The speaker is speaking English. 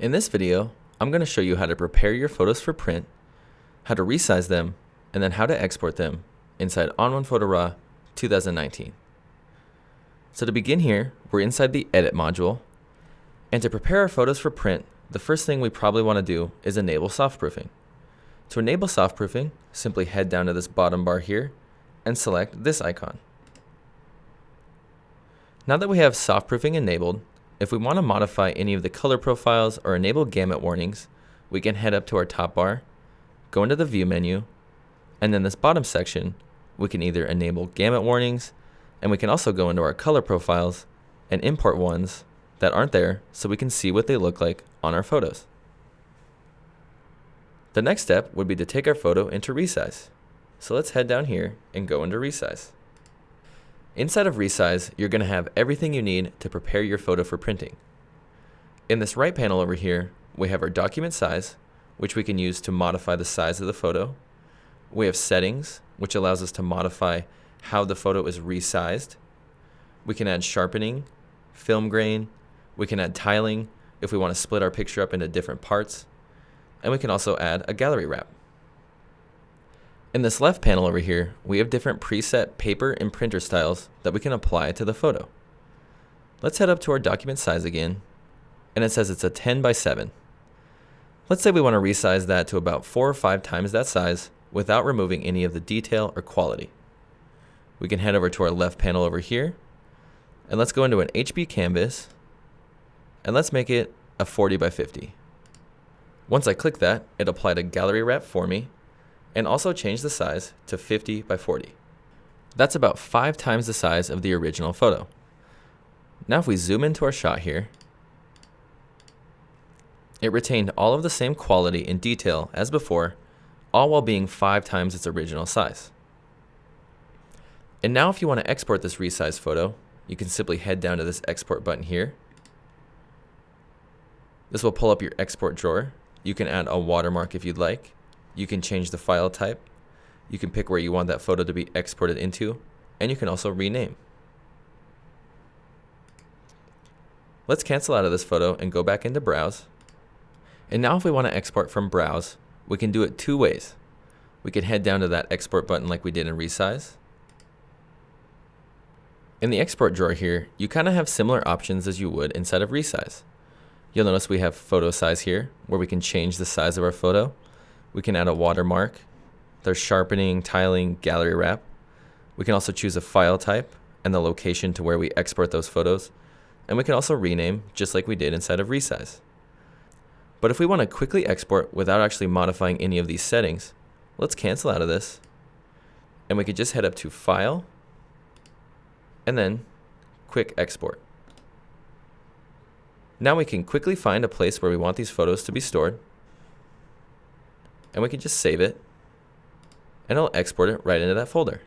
In this video, I'm going to show you how to prepare your photos for print, how to resize them, and then how to export them inside ON1 Photo Raw 2019. So to begin here, we're inside the Edit module, and to prepare our photos for print, the first thing we probably want to do is enable softproofing. To enable softproofing, simply head down to this bottom bar here and select this icon. Now that we have softproofing enabled, if we want to modify any of the color profiles or enable gamut warnings, we can head up to our top bar, go into the View menu, and then this bottom section, we can either enable gamut warnings, and we can also go into our color profiles and import ones that aren't there so we can see what they look like on our photos. The next step would be to take our photo into Resize. So let's head down here and go into Resize. Inside of Resize, you're going to have everything you need to prepare your photo for printing. In this right panel over here, we have our document size, which we can use to modify the size of the photo. We have settings, which allows us to modify how the photo is resized. We can add sharpening, film grain, we can add tiling if we want to split our picture up into different parts, and we can also add a gallery wrap. In this left panel over here, we have different preset paper and printer styles that we can apply to the photo. Let's head up to our document size again, and it says it's a 10 by 7. Let's say we want to resize that to about 4 or 5 times that size without removing any of the detail or quality. We can head over to our left panel over here, and let's go into an HB canvas, and let's make it a 40 by 50. Once I click that, it applied a gallery wrap for me, and also change the size to 50 by 40. That's about 5 times the size of the original photo. Now if we zoom into our shot here, it retained all of the same quality and detail as before, all while being 5 times its original size. And now if you want to export this resized photo, you can simply head down to this export button here. This will pull up your export drawer. You can add a watermark if you'd like. You can change the file type. You can pick where you want that photo to be exported into, and you can also rename. Let's cancel out of this photo and go back into Browse. And now if we want to export from Browse, we can do it 2 ways. We can head down to that export button like we did in Resize. In the export drawer here, you kind of have similar options as you would inside of Resize. You'll notice we have photo size here, where we can change the size of our photo. We can add a watermark. There's sharpening, tiling, gallery wrap. We can also choose a file type and the location to where we export those photos. And we can also rename, just like we did inside of Resize. But if we want to quickly export without actually modifying any of these settings, let's cancel out of this. And we could just head up to File, and then Quick Export. Now we can quickly find a place where we want these photos to be stored, and we can just save it, and it'll export it right into that folder.